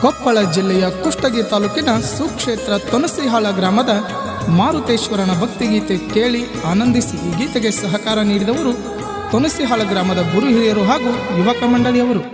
ಕೊಪ್ಪಳ ಜಿಲ್ಲೆಯ ಕುಷ್ಟಗಿ ತಾಲೂಕಿನ ಸುಕ್ಷೇತ್ರ ತೊನಸಿಹಾಳ ಗ್ರಾಮದ ಮಾರುತೇಶ್ವರನ ಭಕ್ತಿಗೀತೆ ಕೇಳಿ ಆನಂದಿಸಿ ಈ ಗೀತೆಗೆ ಸಹಕಾರ ನೀಡಿದವರು ತೊನಸಿಹಾಳ ಗ್ರಾಮದ ಗುರು ಹಿರಿಯರು ಹಾಗೂ ಯುವಕ ಮಂಡಳಿಯವರು.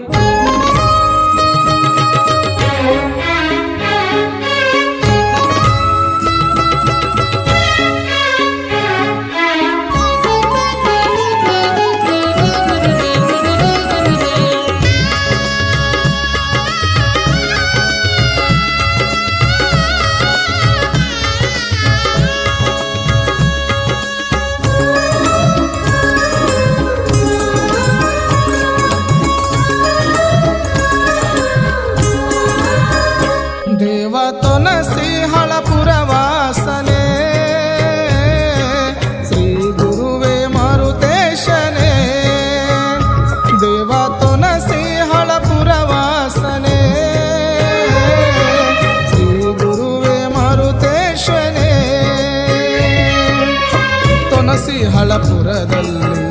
ದೇವ ತೊನಸಿಹಾಳ ಪುರವಾಸನೆ ಶ್ರೀ ಗುರುವೇ ಮಾರುತೇಶನೇ. ದೇವ ತೊನಸಿಹಾಳ ಪುರವಾಸನೆ ಶ್ರೀ ಗುರುವೇ ಮಾರುತೇಶನೇ. ತೊನಸಿಹಾಳ ಪುರದಲ್ಲಿ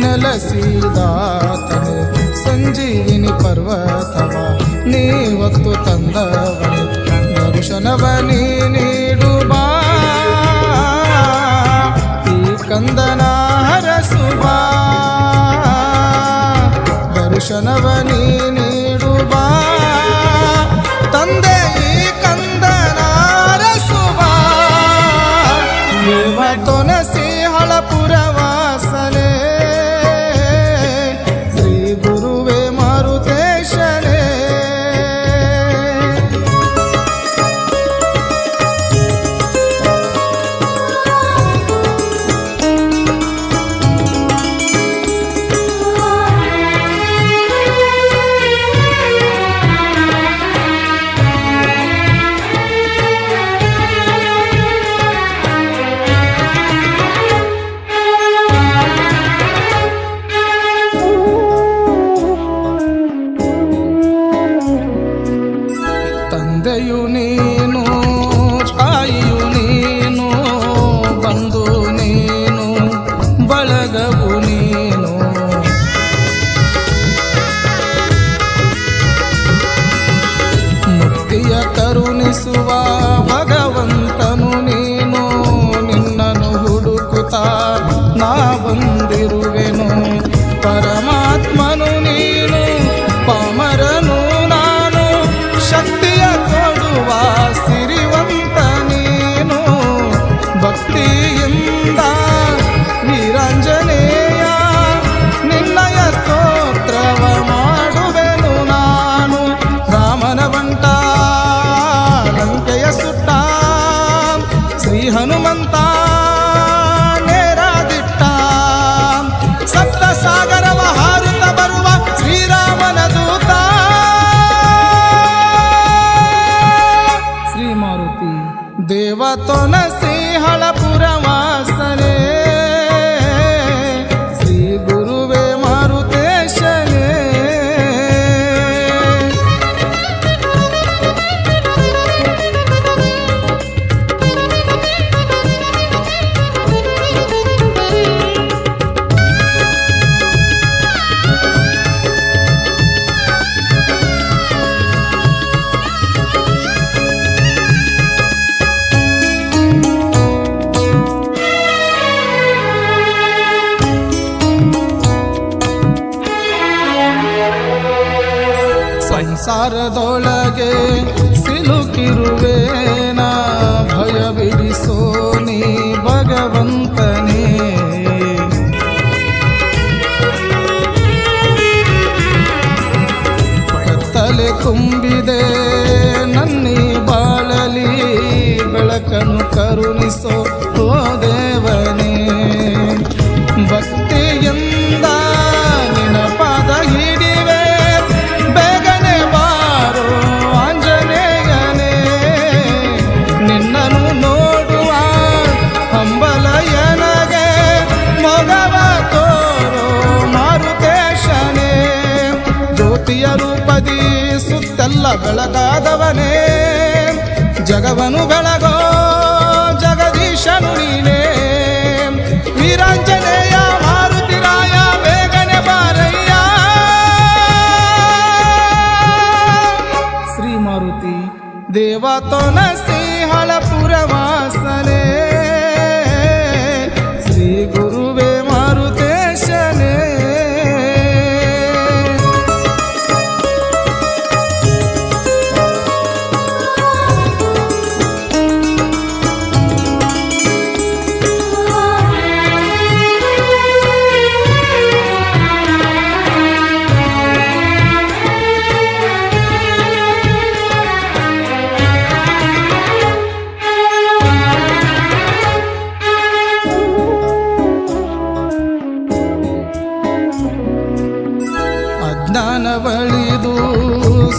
ನೆಲೆಸಿದಾತನೆ ಸಂಜೀವಿನಿ ಪರ್ವತವ ನೀವತ್ತು ತಂದವನೆ. ದರ್ಶನವ ನೀಡು ಬಾ ಈ ಕಂದನ ಹರಸು ಬಾ. ದರ್ಶನವ ನೀಡು ಬಾ ತಂದೆ ಈ ಕಂದನ ಹರಸು ಬಾ. ದೇವ ತೊನಸಿಹಾಳ ಪುರವಾಸನೆ ಶ್ರೀ ಗುರುವೇ ಮಾರುತೇಶನೇ. ತಂದೆಯು ನೀನು ತಾಯಿಯು ನೀನು ಬಂಧು ನೀನು ಬಳಗವು ನೀನು. ಮುಕ್ತಿಯ ಕರುಣಿಸುವ ಭಗವಂತನು ನೀನು. ನಿನ್ನನ್ನು ಹುಡುಕುತ್ತಾ ನಾ ಬಂದಿರುವೆನು. ಪರಮಾತ್ಮನು ನೀನು ಪಾಮರನು ನಾನು. ಶಕ್ತಿಯ ಕೊಡುವ ಸಿರಿವಂತ ನೀನು. ಭಕ್ತಿಯಿಂದ ವೀರಾಂಜನೇಯ ನಿನ್ನಯ ಸ್ತೋತ್ರವ ಮಾಡುವೆನು ನಾನು. ರಾಮನ ಬಂಟ ಲಂಕೆಯ ಸುಟ್ಟ ಶ್ರೀ ಹನುಮಂತ ನೇರಾದಿಟ್ಟ. ಸಪ್ತ ಸಾಗರವ ಹಾರುತ್ತ ಬರುವ ಶ್ರೀರಾಮನ ದೂತ ಶ್ರೀ ಮಾರುತಿ. ದೇವ ತೊನಸಿಹಾಳ ಪುರವಾಸನೆ ಶ್ರೀ ಗುರುವೇ ಮಾರುತೇಶನೇ. ಸಂಸಾರದೊಳಗೆ ಸಿಲುಕಿರುವೇನ ಭಯ ಬಿಡಿಸೋ ನೀ ಭಗವಂತನೇ. ಕತ್ತಲೆ ತುಂಬಿದೆ ನನ್ನಿ ಬಾಳಲಿ ಬೆಳಕನ್ನು ಕರುಣಿಸೋ ಓ ದೇವನೇ. ಭಕ್ತಿಯಿಂದ ನಿನ ಪಾದ ಹಿಡಿವೆ ಬೇಗನೆ ಬಾರೋ ಆಂಜನೇಯನೇ. ನಿನ್ನನ್ನು ನೋಡುವ ಹಂಬಲಯನಗೆ ಮೊಗವ ತೋರೋ ಮಾರುತೇಶನೇ. ಜ್ಯೋತಿಯ ರೂಪದಿ ಸುತ್ತೆಲ್ಲ ಬೆಳಗಾದವನೇ. ಜಗವನು ಬೆಳಗೋ ಜಗದೀಶನು ನೀನೇ. ವೀರಾಂಜನೇಯ ಮಾರುತಿರಾಯ ಬೇಗನೆ ಬಾರಯ್ಯ. ಶ್ರೀ ಮಾರುತಿ ದೇವ ತೊನಸಿ ಹಳಪುರವಾಸನೆ ಶ್ರೀ ಗುರುವೇ ಮಾರುತೇಶನೇ. ಅಜ್ಞಾನವಳಿದು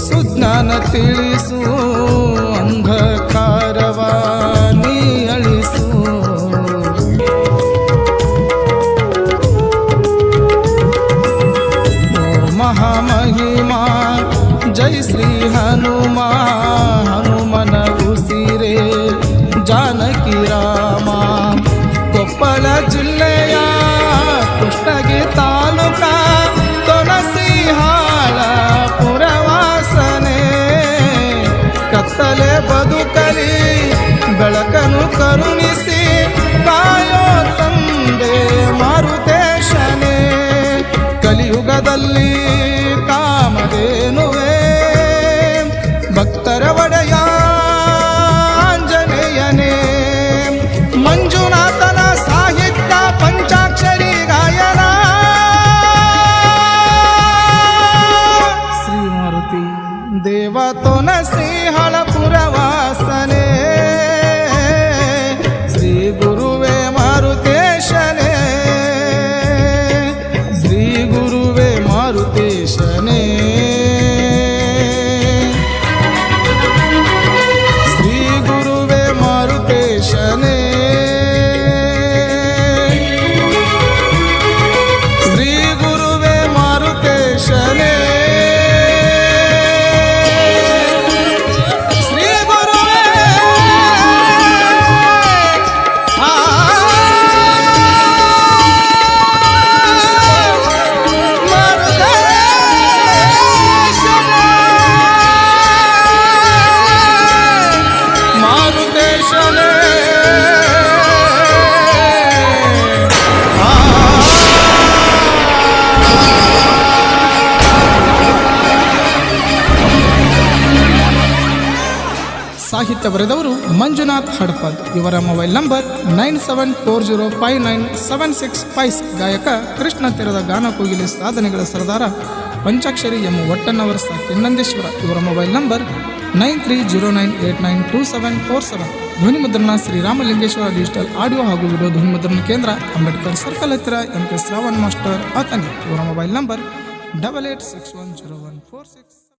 ಸುಜ್ಞಾನ ತಿಳಿಸು, ಅಂಧಕಾರವ ನೀ ಅಳಿಸು. ಓ ಮಹಾಮಹಿಮಾ ಜೈ ಶ್ರೀ ಹನುಮ, ಹನುಮನ ಉಸಿರೇ ಜಾನಕಿ ರಾಮ. ಕೊಪ್ಪಳ ಜಿಲ್ಲೆಯ ಕೃಷ್ಣಗಿ ತಾಲೂಕ ತೊನಸಿಹಾಳ ಪುರವಾಸನೆ. ಕತ್ತಲೆ ಬದುಕಲಿ ಬೆಳಕನ್ನು ಕರುಣಿಸಿ ಕಾಯೋ ತಂದೆ ಮಾರುತೇಶನೇ. ಕಲಿಯುಗದಲ್ಲಿ ಕಾಮಧೇನುವೆ ಭಕ್ತರ ಒಡೆಯ ಆಂಜನೇಯನೇ. ಮಂಜುನಾಥನ ಸಾಹಿತ್ಯ ಪಂಚಾಕ್ಷರಿ ಗಾಯನ. ಶ್ರೀ ಮಾರುತಿ ದೇವ ತೊನಸಿ ಹಳಪುರವಾಸನೆ ಶ್ರೀ ಗುರುವೇ ಮಾರುತೇಶನೇ. ಶ್ರೀ ಗುರುವೇ ಮಾರುತೇಶನೇ. ಶ್ರೀ ಗುರುವೇ ಮಾರುತೇಶನೇ. ಶ್ರೀ ಗುರುವೇ ಮಾರುತೇಶನೇ. ಸಾಹಿತ್ಯ ಬರೆದವರು ಮಂಜುನಾಥ್ ಹಡಪದ್. ಇವರ ಮೊಬೈಲ್ ನಂಬರ್ 9740597656. ಗಾಯಕ ಕೃಷ್ಣ ತೀರದ ಗಾನ ಕೋಗಿಲೆ ಸಾಧನೆಗಳ ಸರದಾರ ಪಂಚಾಕ್ಷರಿ ಎಂ ಒಟ್ಟಣ್ಣವರ ಕೆನ್ನಂದೇಶ್ವರ. ಇವರ ಮೊಬೈಲ್ ನಂಬರ್ 9309892747. ಧ್ವನಿ ಮುದ್ರಣ ಶ್ರೀರಾಮಲಿಂಗೇಶ್ವರ ಡಿಜಿಟಲ್ ಆಡಿಯೋ ಹಾಗೂ ವಿಡಿಯೋ ಧ್ವನಿ ಮುದ್ರಣ ಕೇಂದ್ರ, ಅಂಬೇಡ್ಕರ್ ಸರ್ಕಲ್ ಹತ್ತಿರ, MP ಶ್ರಾವಣ್ ಮಾಸ್ಟರ್ ಆತನಿ. ಇವರ ಮೊಬೈಲ್ ನಂಬರ್ 88610146.